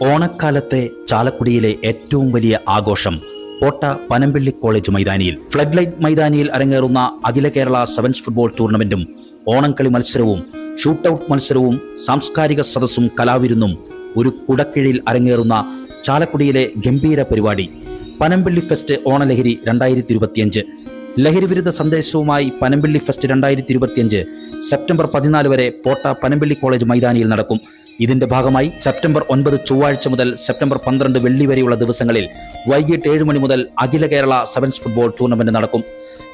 ഓണക്കാലത്തെ ചാലക്കുടിയിലെ ഏറ്റവും വലിയ ആഘോഷം കോട്ട പനമ്പിള്ളി കോളേജ് മൈതാനിയിൽ ഫ്ലഡ് ലൈറ്റ് മൈതാനിയിൽ അരങ്ങേറുന്ന അഖില കേരള സെവൻസ് ഫുട്ബോൾ ടൂർണമെന്റും ഓണംകളി മത്സരവും ഷൂട്ടൌട്ട് മത്സരവും സാംസ്കാരിക സദസ്സും കലാവിരുന്നും ഒരു കുടക്കീഴിൽ അരങ്ങേറുന്ന ചാലക്കുടിയിലെ ഗംഭീര പരിപാടി പനമ്പിള്ളി ഫെസ്റ്റ് ഓണലഹരി 2025. ലഹരി വിരുദ്ധ സന്ദേശവുമായി പനമ്പിള്ളി ഫെസ്റ്റ് 2025 സെപ്റ്റംബർ 14 വരെ പോട്ട പനമ്പിള്ളി കോളേജ് മൈതാനിയിൽ നടക്കും. ഇതിന്റെ ഭാഗമായി സെപ്റ്റംബർ 9 ചൊവ്വാഴ്ച മുതൽ സെപ്റ്റംബർ 12 വെള്ളി വരെയുള്ള ദിവസങ്ങളിൽ വൈകിട്ട് 7 മണി മുതൽ അഖില കേരള സെവൻസ് ഫുട്ബോൾ ടൂർണമെന്റ് നടക്കും.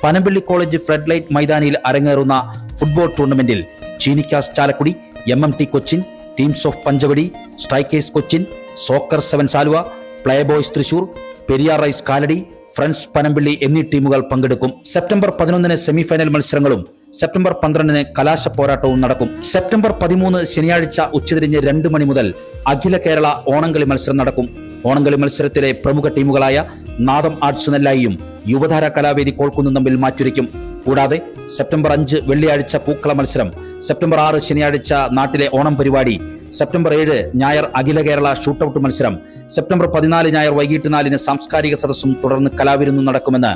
പനമ്പിള്ളി കോളേജ് ഫ്ലഡ് ലൈറ്റ് മൈതാനിയിൽ അരങ്ങേറുന്ന ഫുട്ബോൾ ടൂർണമെന്റിൽ Cheenikkas Chalakudy, MMT Cochin, teams of Panchavadi, strikers Cochin, soccer sevens Aluva, play boys Thrissur, Periyar rise Kalady, friends Panampilly എന്നീ ടീമുകൾ പങ്കെടുക്കും. സെപ്റ്റംബർ 11 സെമിഫൈനൽ മത്സരങ്ങളും സെപ്റ്റംബർ 12 കലാശ പോരാട്ടവും നടക്കും. സെപ്റ്റംബർ 13 ശനിയാഴ്ച ഉച്ചതിരിഞ്ഞ് 2 മണി മുതൽ അഖില കേരള ഓണംകളി മത്സരം നടക്കും. ഓണംകളി മത്സരത്തിലെ പ്രമുഖ ടീമുകളായ നാദം ആർട്സ് നെല്ലായിയും യുവധാര കലാവേദി കോൾക്കുന്നും തമ്മിൽ മാറ്റുരയ്ക്കും. കൂടാതെ സെപ്റ്റംബർ 5 വെള്ളിയാഴ്ച പൂക്കള മത്സരം, സെപ്റ്റംബർ 6 ശനിയാഴ്ച നാട്ടിലെ ഓണം പരിപാടി, സെപ്റ്റംബർ 7 ഞായർ അഖില കേരള ഷൂട്ടൌട്ട് മത്സരം, സെപ്റ്റംബർ 14 ഞായർ വൈകിട്ട് 4 സാംസ്കാരിക സദസ്സും തുടർന്ന് കലാവിരുന്നും നടക്കുമെന്ന്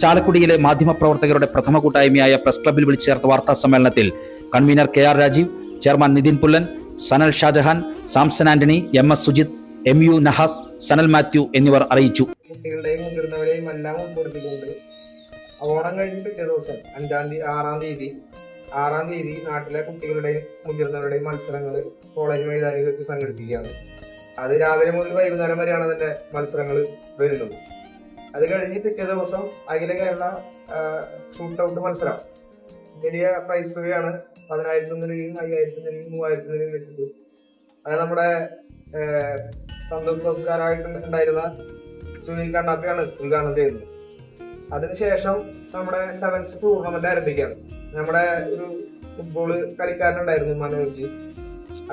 ചാലക്കുടിയിലെ മാധ്യമപ്രവർത്തകരുടെ പ്രഥമ കൂട്ടായ്മയായ പ്രസ് ക്ലബ്ബിൽ വിളിച്ചു ചേർത്ത വാർത്താ സമ്മേളനത്തിൽ convener KR Rajeev, chairman Nithin Pullan, Sanal Shajahan, Samson Antony, MS Sujith, MU Nahas, Sanal Mathew എന്നിവർ അറിയിച്ചു. കുട്ടികളുടെയും മുതിർന്നവരെയും എല്ലാം ഉൾപ്പെടുത്തിക്കൊണ്ട് ഓണം കഴിഞ്ഞ് പിറ്റേ ദിവസം 6-ാം തീയതി നാട്ടിലെ കുട്ടികളുടെയും മുതിർന്നവരുടെയും മത്സരങ്ങൾ കോളേജ് മൈതാനിയിൽ വെച്ച് സംഘടിപ്പിക്കുകയാണ്. അത് രാവിലെ മുതൽ വൈകുന്നേരം വരെയാണ് അതിന്റെ മത്സരങ്ങൾ വരുന്നത്. അത് കഴിഞ്ഞ് പിറ്റേ ദിവസം അഖില കേരള ഷൂട്ടൌട്ട് മത്സരം. വലിയ പ്രൈസ് തുകയാണ്. 10,000 രൂപയും 5,000 രൂപയും 3,000 രൂപയും വെച്ചത്. അത് നമ്മുടെ സന്തോഷക്കാരായിട്ടുണ്ടായിരുന്ന സുനിൽ കണ്ണാപ്പിയാണ് ഉദ്ഘാടനം ചെയ്യുന്നത്. അതിനുശേഷം നമ്മുടെ സെവൻസ് ടൂർണമെന്റ് ആരംഭിക്കുകയാണ്. നമ്മുടെ ഒരു ഫുട്ബോൾ കളിക്കാരനുണ്ടായിരുന്നു മനോജ്.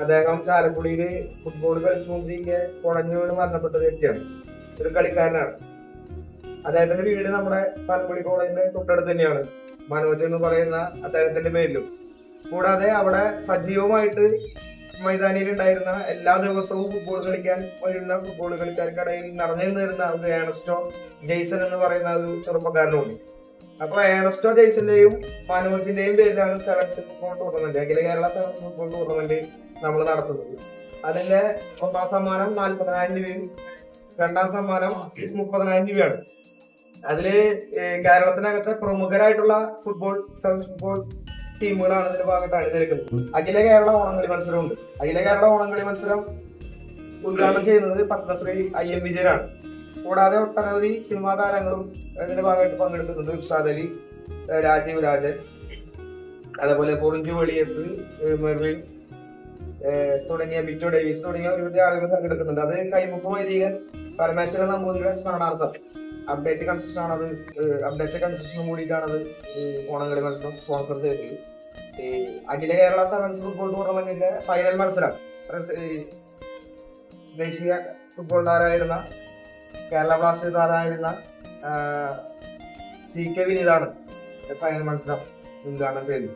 അദ്ദേഹം ചാലക്കുടിയില് ഫുട്ബോൾ കളിച്ചുകൊണ്ടിരിക്കെ കുഴഞ്ഞു വീണ് മരണപ്പെട്ട വ്യക്തിയാണ്. ഒരു കളിക്കാരനാണ്. അദ്ദേഹത്തിന്റെ വീട് നമ്മുടെ പനമ്പള്ളി കോളേജിന്റെ തൊട്ടടുത്ത് തന്നെയാണ്. മനോജ് എന്ന് പറയുന്ന അദ്ദേഹത്തിന്റെ പേരിലും. കൂടാതെ അവിടെ സജീവമായിട്ട് മൈതാനിയിൽ ഉണ്ടായിരുന്ന എല്ലാ ദിവസവും ഫുട്ബോൾ കളിക്കാൻ വരുന്ന ഫുട്ബോൾ കളിക്കാർക്കിടയിൽ നിറഞ്ഞു നിന്നിരുന്ന ഒരു ഏണസ്റ്റോ ജെയ്സൺ എന്ന് പറയുന്ന ഒരു ചെറുപ്പക്കാരനുണ്ട്. അപ്പൊ ഏണസ്റ്റോ ജെയ്സന്റെയും മനോജിന്റെയും പേരിലാണ് സെവൻസ് ഫുട്ബോൾ ടൂർണമെന്റ്, അഖില കേരള സെവൻസ് ഫുട്ബോൾ ടൂർണമെന്റ് നമ്മൾ നടത്തുന്നത്. അതിന്റെ 1ാം സമ്മാനം 40,000 രൂപയും 2ാം സമ്മാനം 30,000 രൂപയാണ്. അതില് കേരളത്തിനകത്തെ പ്രമുഖരായിട്ടുള്ള സെവൻസ് ഫുട്ബോൾ ടീമുകളാണ് ഇതിന്റെ ഭാഗത്ത് അണിനിരക്കുന്നത്. അഖില കേരള ഓണംകളി മത്സരമുണ്ട്. അഖില കേരള ഓണംകളി മത്സരം ഉദ്ഘാടനം ചെയ്യുന്നത് പത്മശ്രീ IM വിജയനാണ്. കൂടാതെ ഒട്ടനവധി സിനിമാ താരങ്ങളും ഇതിന്റെ ഭാഗമായിട്ട് പങ്കെടുക്കുന്നുണ്ട്. ഉസ്താദ് അലി, രാജീവ് രാജൻ, അതേപോലെ പൊറിഞ്ചു വെളിയപ്പ്, മെർവിൻ തുടങ്ങിയ ബിജു ഡേവിസ് തുടങ്ങിയ ഒരുപാട് ആളുകൾ പങ്കെടുക്കുന്നുണ്ട്. അത് കൈമുഖ വൈദികൻ പരമേശ്വരൻ നമ്പൂതിരിയുടെ സ്മരണാർത്ഥം അപ്ഡേറ്റ് കൺസ്ട്രക്ഷനും കൂടിയിട്ടാണത് ഓണംകളി മത്സരം സ്പോൺസർ ചെയ്തത്. അഖില കേരള സെവൻസ് ഫുട്ബോൾ ടൂർണമെന്റിന്റെ ഫൈനൽ മത്സരം ദേശീയ ഫുട്ബോൾ താരമായിരുന്ന കേരള ബ്ലാസ്റ്റേഴ്സ് താരമായിരുന്ന CK വിനീതാണ് ഫൈനൽ മത്സരം ഉദ്ഘാടനം ചെയ്തത്.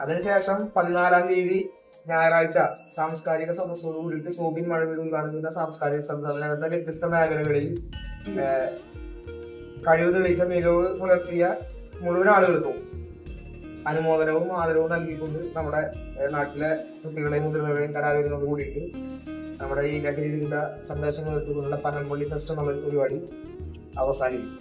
അതിനുശേഷം 14-ാം തീയതി ഞായറാഴ്ച സാംസ്കാരിക സദസ്സോട് കൂടിയിട്ട് സോബിൻ മഴവിൽ ഉദ്ഘാടനം ചെയ്ത സാംസ്കാരിക സദസ്സ് അതിനകത്തെ വ്യത്യസ്ത മേഖലകളിൽ കഴിവ് തെളിയിച്ച മികവ് പുലർത്തിയ മുഴുവൻ ആളുകൾക്കും അനുമോദനവും ആദരവും നൽകിക്കൊണ്ട് നമ്മുടെ നാട്ടിലെ കുട്ടികളെയും മുതിർന്നവരെയും കലാകാരനോട് കൂടിയിട്ട് നമ്മുടെ ഈ ലഹരി വിരുദ്ധ സന്ദേശങ്ങൾ എത്തിക്കൊണ്ടുള്ള പനമ്പള്ളി ഫെസ്റ്റ് എന്നുള്ള പരിപാടി അവസാനിക്കും.